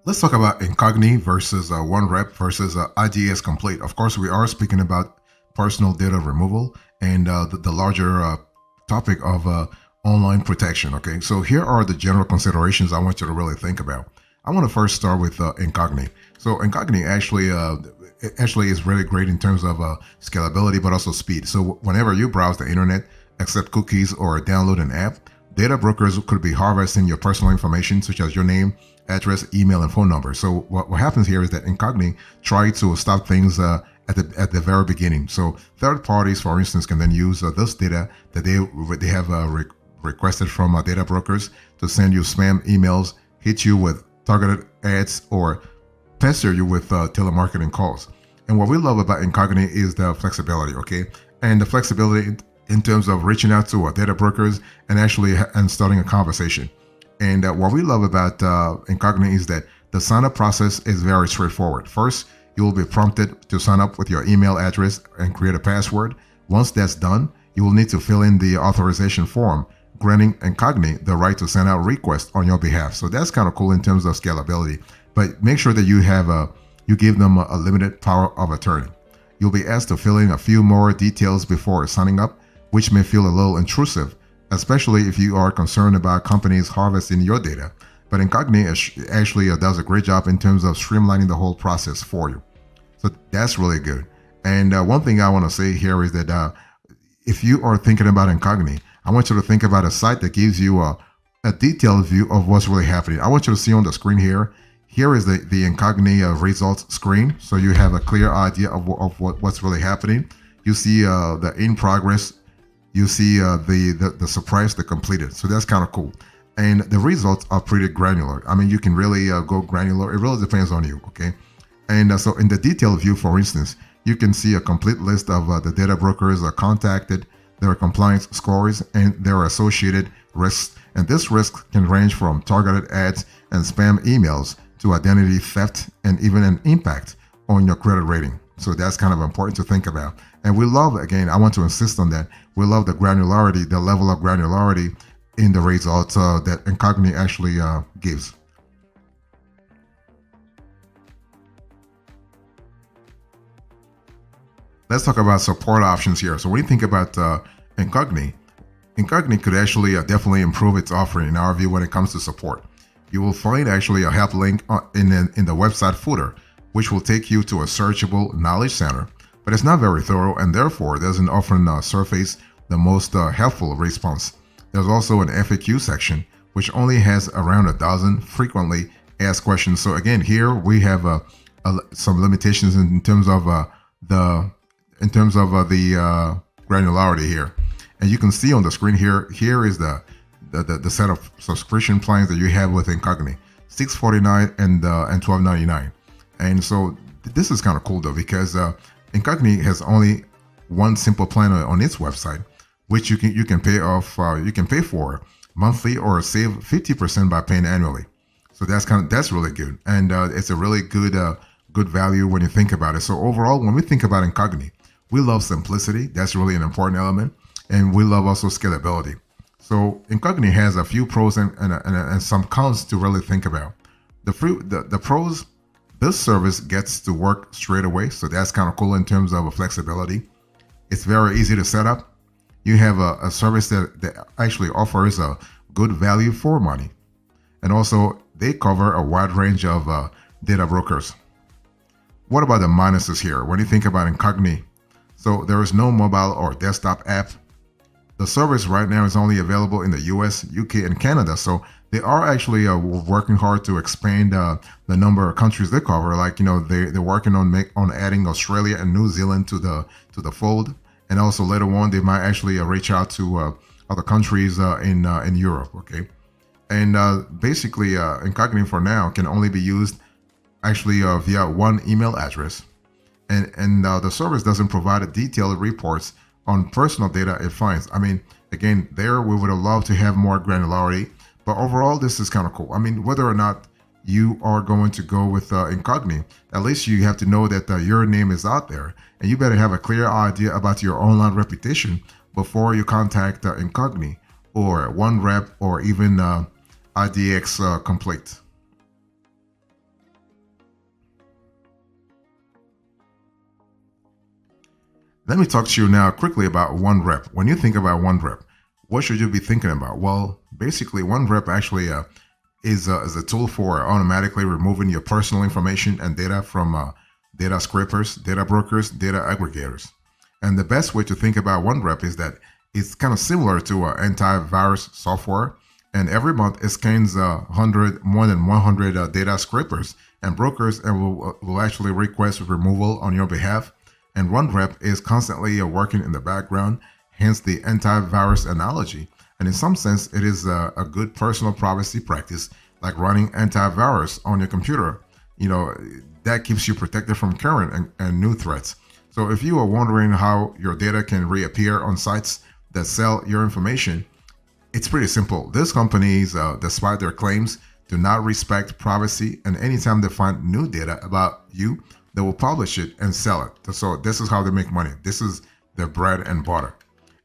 Let's talk about Incogni versus OneRep versus IDX Complete. Of course, we are speaking about personal data removal and the larger topic of online protection. Okay, so here are the general considerations I want you to really think about. I want to first start with Incogni. So Incogni actually is really great in terms of scalability, but also speed. So whenever you browse the internet, accept cookies or download an app, data brokers could be harvesting your personal information, such as your name, address, email, and phone number. So what happens here is that Incogni try to stop things at the very beginning. So third parties, for instance, can then use this data that they have requested from data brokers to send you spam emails, hit you with targeted ads, or pester you with telemarketing calls. And what we love about Incogni is the flexibility, okay? And the flexibility in terms of reaching out to data brokers and actually and starting a conversation. And what we love about Incogni is that the sign-up process is very straightforward. First, you will be prompted to sign up with your email address and create a password. Once that's done, you will need to fill in the authorization form, granting Incogni the right to send out requests on your behalf. So that's kind of cool in terms of scalability. But make sure that you give them a limited power of attorney. You'll be asked to fill in a few more details before signing up, which may feel a little intrusive, especially if you are concerned about companies harvesting your data. But Incogni actually does a great job in terms of streamlining the whole process for you. So that's really good. And one thing I want to say here is that if you are thinking about Incogni, I want you to think about a site that gives you a detailed view of what's really happening. I want you to see on the screen here. Here is the Incogni results screen. So you have a clear idea of what's really happening. You see the in progress. You see the surprise, the completed. So that's kind of cool. And the results are pretty granular. I mean, you can really go granular. It really depends on you, okay? And so in the detailed view, for instance, you can see a complete list of the data brokers contacted, their compliance scores, and their associated risks. And this risk can range from targeted ads and spam emails to identity theft and even an impact on your credit rating. So that's kind of important to think about. And we love, again, I want to insist on that. We love the granularity, the level of granularity in the results that Incogni actually gives. Let's talk about support options here. So when you think about Incogni, Incogni could actually definitely improve its offering in our view when it comes to support. You will find actually a help link in the website footer, which will take you to a searchable knowledge center, but it's not very thorough and therefore doesn't often surface the most helpful response. There's also an FAQ section, which only has around a dozen frequently asked questions. So again, here we have some limitations in terms of the granularity here. And you can see on the screen here. Here is the set of subscription plans that you have with Incogni, $649 and $12.99. And so this is kind of cool though, because Incogni has only one simple plan on its website, which you can pay for monthly or save 50% by paying annually. So that's really good, and it's a really good value when you think about it. So overall, when we think about Incogni, we love simplicity. That's really an important element, and we love also scalability. So Incogni has a few pros and some cons to really think about. The pros. This service gets to work straight away, so that's kind of cool in terms of flexibility. It's very easy to set up. You have a service that actually offers a good value for money. And also, they cover a wide range of data brokers. What about the minuses here? When you think about Incogni, so there is no mobile or desktop app. The service right now is only available in the US, UK, and Canada. So they are actually working hard to expand the number of countries they cover. Like, they're working on adding Australia and New Zealand to the fold. And also later on, they might actually reach out to other countries in Europe. Okay, and basically, Incogni for now can only be used actually via one email address, and the service doesn't provide detailed reports on personal data it finds. I mean, again, there we would have loved to have more granularity, but overall, this is kind of cool. I mean, whether or not you are going to go with Incogni, at least you have to know that your name is out there, and you better have a clear idea about your online reputation before you contact Incogni or OneRep or even IDX Complete. Let me talk to you now quickly about OneRep. When you think about OneRep, what should you be thinking about? Well, basically, OneRep actually is a tool for automatically removing your personal information and data from data scrapers, data brokers, data aggregators. And the best way to think about OneRep is that it's kind of similar to antivirus software. And every month it scans more than 100 data scrapers and brokers and will actually request removal on your behalf. And OneRep is constantly working in the background, hence the antivirus analogy. And in some sense, it is a good personal privacy practice, like running antivirus on your computer. You know, that keeps you protected from current and new threats. So if you are wondering how your data can reappear on sites that sell your information, it's pretty simple. These companies, despite their claims, do not respect privacy, and anytime they find new data about you, they will publish it and sell it. So this is how they make money. This is their bread and butter.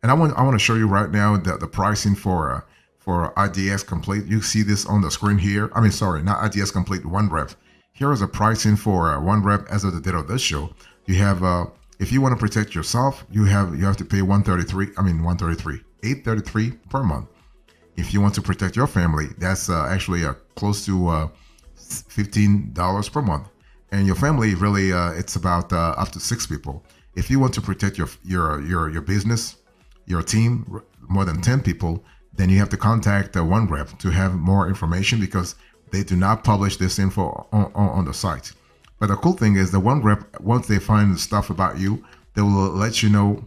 And I want to show you right now the pricing for IDX Complete. You see this on the screen here. I mean, sorry, not IDX Complete, OneRep. Here is a pricing for OneRep as of the date of this show. You have if you want to protect yourself, you have to pay 833 per month. If you want to protect your family, that's actually close to $15 per month. And your family really it's about up to 6 people. If you want to protect your business, your team, more than 10 people, then you have to contact OneRep to have more information, because they do not publish this info on the site. But the cool thing is the OneRep, once they find stuff about you, they will let you know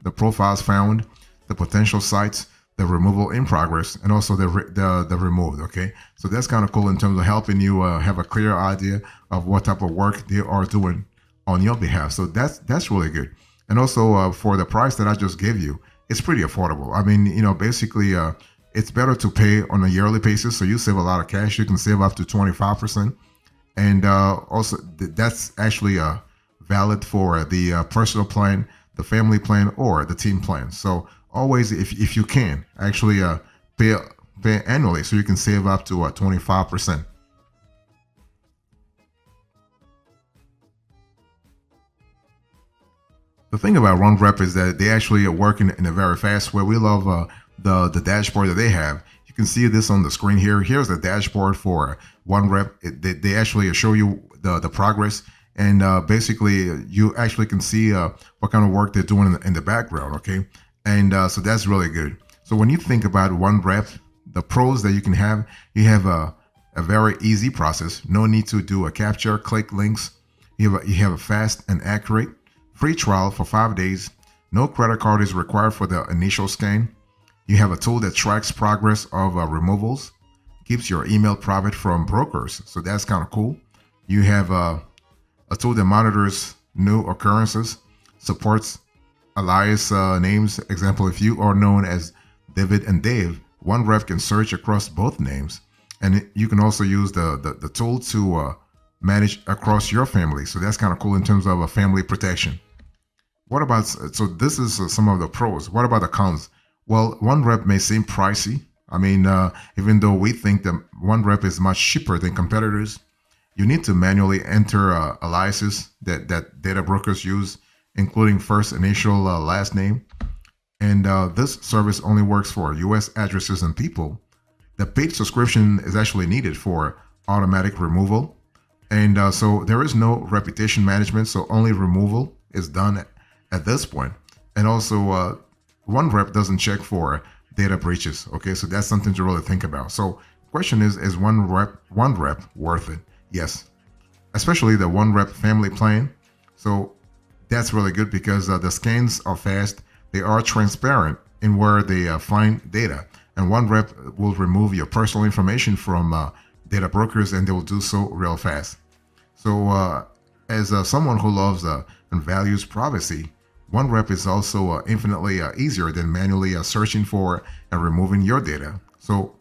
the profiles found, the potential sites, the removal in progress, and also the removed. Okay, so that's kind of cool in terms of helping you have a clear idea of what type of work they are doing on your behalf. So that's really good. And also for the price that I just gave you, it's pretty affordable. I mean, basically it's better to pay on a yearly basis, so you save a lot of cash. You can save up to 25%, and also that's actually valid for the personal plan, the family plan, or the team plan. So always, if you can, actually pay annually, so you can save up to 25%. The thing about OneRep is that they actually are working in a very fast way. We love the dashboard that they have. You can see this on the screen here. Here's the dashboard for OneRep. They actually show you the progress, and basically you actually can see what kind of work they're doing in the background. Okay, and so that's really good. So when you think about OneRep, the pros that you have a very easy process. No need to do a capture, click links. You have a fast and accurate free trial for 5 days. No credit card is required for the initial scan. You have a tool that tracks progress of removals, keeps your email private from brokers. So that's kind of cool. You have a tool that monitors new occurrences, supports alias names. Example, if you are known as David and Dave, OneRep can search across both names. And you can also use the tool to manage across your family. So that's kind of cool in terms of a family protection. What about, so this is some of the pros. What about the cons? Well, OneRep may seem pricey. I mean, even though we think that OneRep is much cheaper than competitors, you need to manually enter aliases that data brokers use, including first initial, last name. And this service only works for US addresses and people. The paid subscription is actually needed for automatic removal. And so there is no reputation management, so only removal is done at this point. And also, OneRep doesn't check for data breaches. Okay, so that's something to really think about. So question is OneRep worth it? Yes, especially the OneRep family plan. So that's really good because the scans are fast. They are transparent in where they find data. And OneRep will remove your personal information from data brokers, and they will do so real fast. So as someone who loves and values privacy, OneRep is also infinitely easier than manually searching for and removing your data. So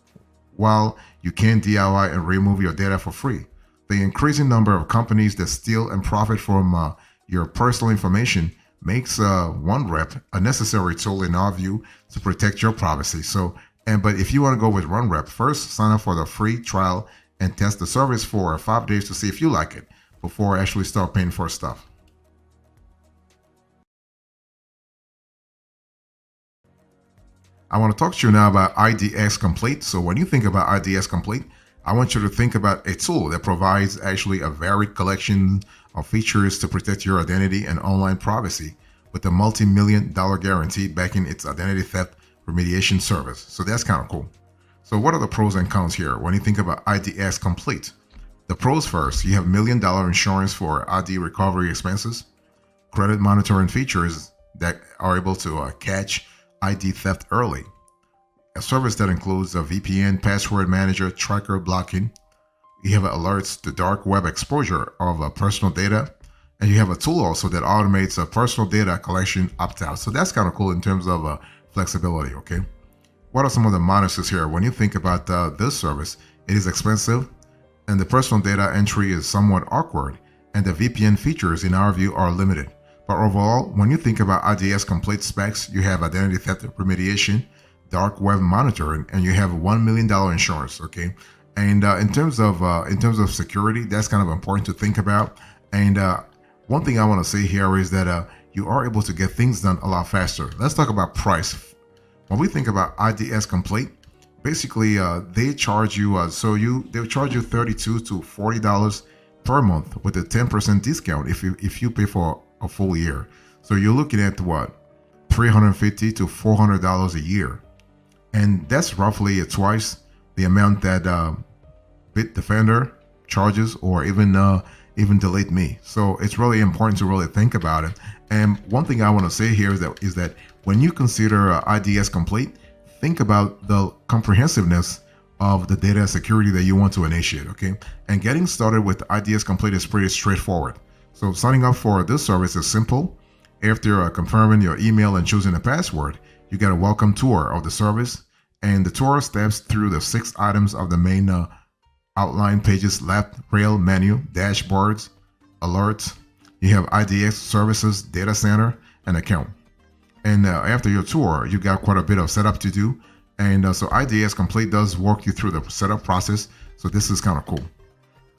while you can DIY and remove your data for free, the increasing number of companies that steal and profit from your personal information makes OneRep a necessary tool in our view to protect your privacy. But if you want to go with OneRep, first sign up for the free trial and test the service for 5 days to see if you like it before actually start paying for stuff. I want to talk to you now about IDX Complete. So when you think about IDX Complete, I want you to think about a tool that provides actually a varied collection of features to protect your identity and online privacy with a multi-million-dollar guarantee backing its identity theft remediation service. So that's kind of cool. So what are the pros and cons here when you think about IDX Complete? The pros first, you have $1 million insurance for ID recovery expenses, credit monitoring features that are able to catch ID theft early, a service that includes a VPN, password manager, tracker blocking. You have alerts to dark web exposure of personal data, and you have a tool also that automates a personal data collection opt-out. So that's kind of cool in terms of flexibility, okay? What are some of the minuses here? When you think about this service, it is expensive, and the personal data entry is somewhat awkward, and the VPN features, in our view, are limited. But overall, when you think about IDX Complete specs, you have identity theft remediation, dark web monitoring, and you have $1 million insurance, okay? And in terms of security, that's kind of important to think about. And one thing I want to say here is that you are able to get things done a lot faster. Let's talk about price. When we think about IDX Complete, basically they charge you they'll charge you $32 to $40 per month with a 10% discount if you pay for a full year. So you're looking at what, $350 to $400 a year, and that's roughly twice the amount that Bitdefender charges, or even Delete Me. So it's really important to really think about it. And one thing I want to say here is that when you consider IDX Complete, think about the comprehensiveness of the data security that you want to initiate, okay? And getting started with IDX Complete is pretty straightforward. So signing up for this service is simple. After confirming your email and choosing a password, you get a welcome tour of the service, and the tour steps through the 6 items of the main outline page's left rail menu: dashboards, alerts. You have IDX services, data center, and account. And after your tour, you got quite a bit of setup to do. And so IDX Complete does walk you through the setup process. So this is kind of cool.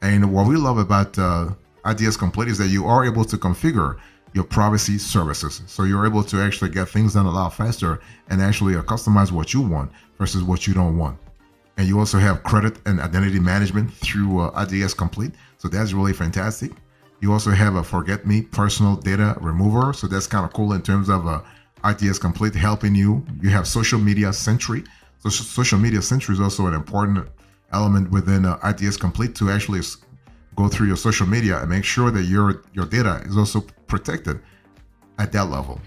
And what we love about IDX Complete is that you are able to configure your privacy services. So you're able to actually get things done a lot faster and actually customize what you want versus what you don't want. And you also have credit and identity management through IDX Complete. So that's really fantastic. You also have a Forget Me personal data remover. So that's kind of cool in terms of IDX Complete helping you. You have social media sentry. So social media sentry is also an important element within IDX Complete to actually go through your social media and make sure that your data is also protected at that level.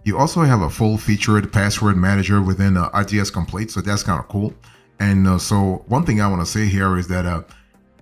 You also have a full-featured password manager within IDX Complete, so that's kind of cool. And so one thing I want to say here is that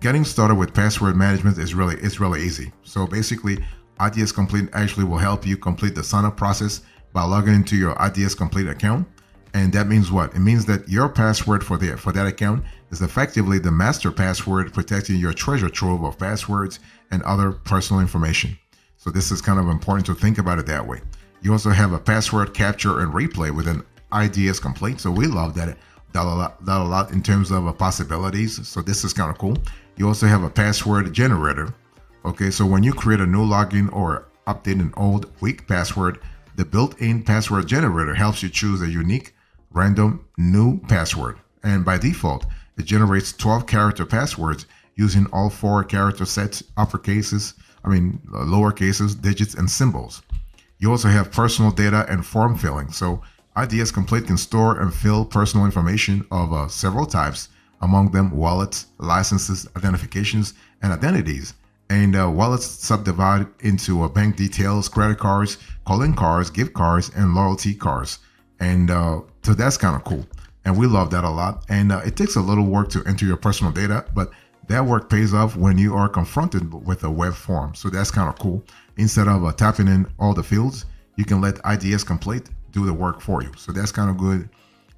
getting started with password management is really easy. So basically, IDX Complete actually will help you complete the sign-up process by logging into your IDX Complete account. And that means what? It means that your password for that account is effectively the master password, protecting your treasure trove of passwords and other personal information. So this is kind of important to think about it that way. You also have a password capture and replay within IDX Complete. So we love that a lot in terms of possibilities. So this is kind of cool. You also have a password generator. Okay, so when you create a new login or update an old weak password, the built-in password generator helps you choose a unique, random new password. And by default, it generates 12 character passwords using all 4 character sets, lower cases, digits, and symbols. You also have personal data and form filling. So IDX Complete can store and fill personal information of several types, among them wallets, licenses, identifications, and identities. And wallets subdivide into bank details, credit cards, calling cards, gift cards, and loyalty cards. And so that's kind of cool. And we love that a lot. And it takes a little work to enter your personal data, but that work pays off when you are confronted with a web form. So that's kind of cool. Instead of tapping in all the fields, you can let IDX Complete do the work for you. So that's kind of good.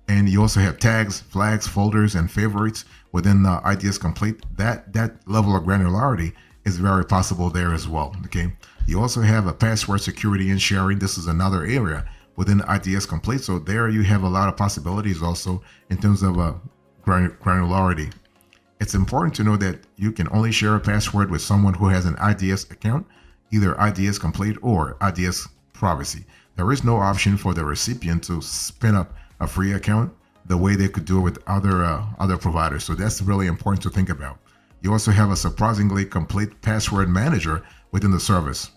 And you also have tags, flags, folders, and favorites within IDX Complete. That level of granularity is very possible there as well. Okay. You also have a password security and sharing. This is another area within IDX Complete. So there you have a lot of possibilities also in terms of granularity. It's important to know that you can only share a password with someone who has an IDX account, either IDX Complete or IDX Privacy. There is no option for the recipient to spin up a free account the way they could do it with other providers. So that's really important to think about. You also have a surprisingly complete password manager within the service.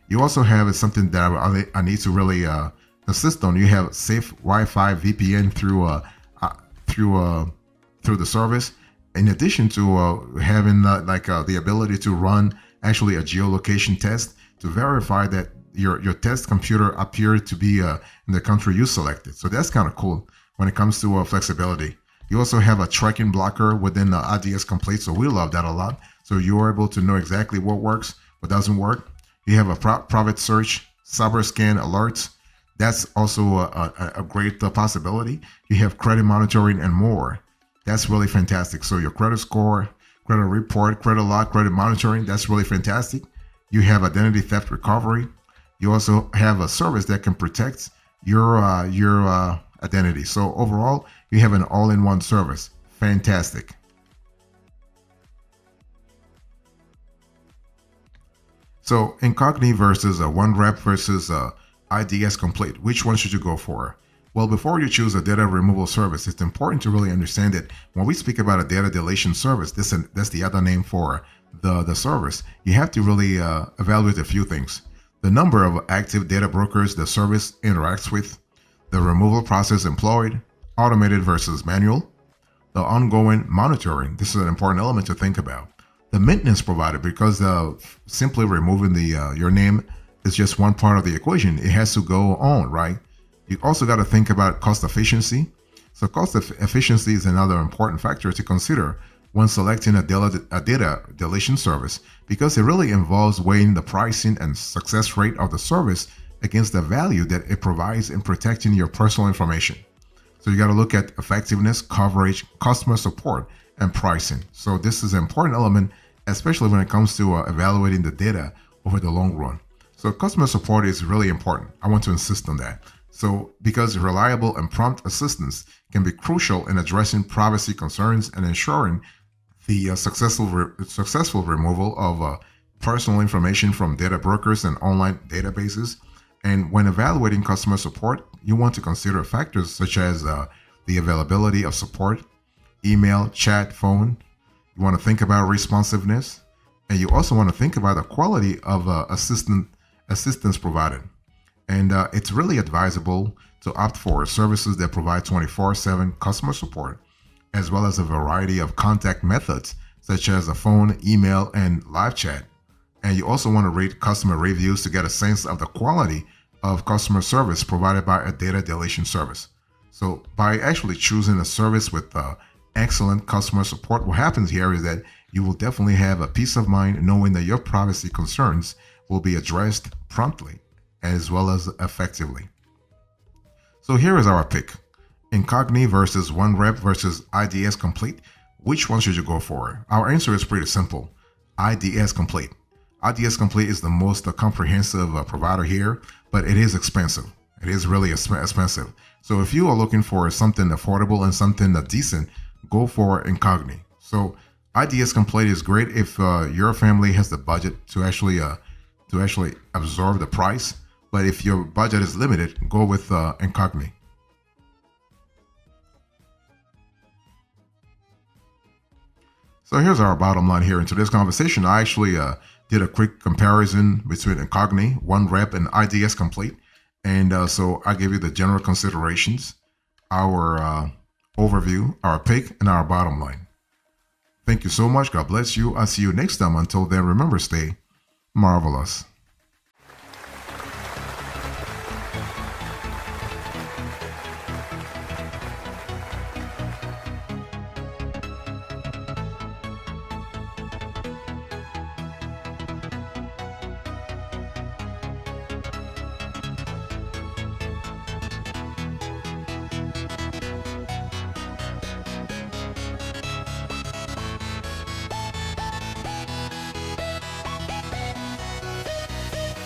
You also have something that I need to really insist on. You have safe Wi-Fi VPN through the service. In addition to having the ability to run actually a geolocation test to verify that your test computer appeared to be in the country you selected. So that's kind of cool when it comes to flexibility. You also have a tracking blocker within IDX Complete, so we love that a lot. So you're able to know exactly what works, what doesn't work. You have a private search, cyber scan alerts. That's also a great possibility. You have credit monitoring and more. That's really fantastic. So your credit score, credit report, credit log, credit monitoring, that's really fantastic. You have identity theft recovery. You also have a service that can protect your identity. So overall, you have an all-in-one service. Fantastic. So Incogni versus OneRep versus IDX Complete. Which one should you go for? Well, before you choose a data removal service, it's important to really understand that when we speak about a data deletion service, that's the other name for the service. You have to really evaluate a few things. The number of active data brokers the service interacts with, the removal process employed, automated versus manual, the ongoing monitoring. This is an important element to think about. The maintenance provided, because simply removing your name is just one part of the equation. It has to go on, right? You also got to think about cost efficiency. So cost efficiency is another important factor to consider when selecting a data deletion service, because it really involves weighing the pricing and success rate of the service against the value that it provides in protecting your personal information. So you got to look at effectiveness, coverage, customer support, and pricing. So this is an important element, especially when it comes to evaluating the data over the long run. So customer support is really important. I want to insist on that. So because reliable and prompt assistance can be crucial in addressing privacy concerns and ensuring the successful removal of personal information from data brokers and online databases. And when evaluating customer support, you want to consider factors such as the availability of support, email, chat, phone. You want to think about responsiveness, and you also want to think about the quality of assistance provided. And it's really advisable to opt for services that provide 24/7 customer support, as well as a variety of contact methods such as a phone, email, and live chat. And you also want to read customer reviews to get a sense of the quality of customer service provided by a data deletion service. So by actually choosing a service with excellent customer support, what happens here is that you will definitely have a peace of mind knowing that your privacy concerns will be addressed promptly as well as effectively. So here is our pick. Incogni versus OneRep versus IDX Complete. Which one should you go for? Our answer is pretty simple. IDX Complete. IDX Complete is the most comprehensive provider here, but it is expensive. It is really expensive. So if you are looking for something affordable and something decent, go for Incogni. So IDX Complete is great if your family has the budget to actually absorb the price. But if your budget is limited, go with Incogni. So here's our bottom line here. In today's conversation, I actually did a quick comparison between Incogni, OneRep, and IDX Complete. And so I gave you the general considerations, our overview, our pick, and our bottom line. Thank you so much. God bless you. I'll see you next time. Until then, remember, stay marvelous.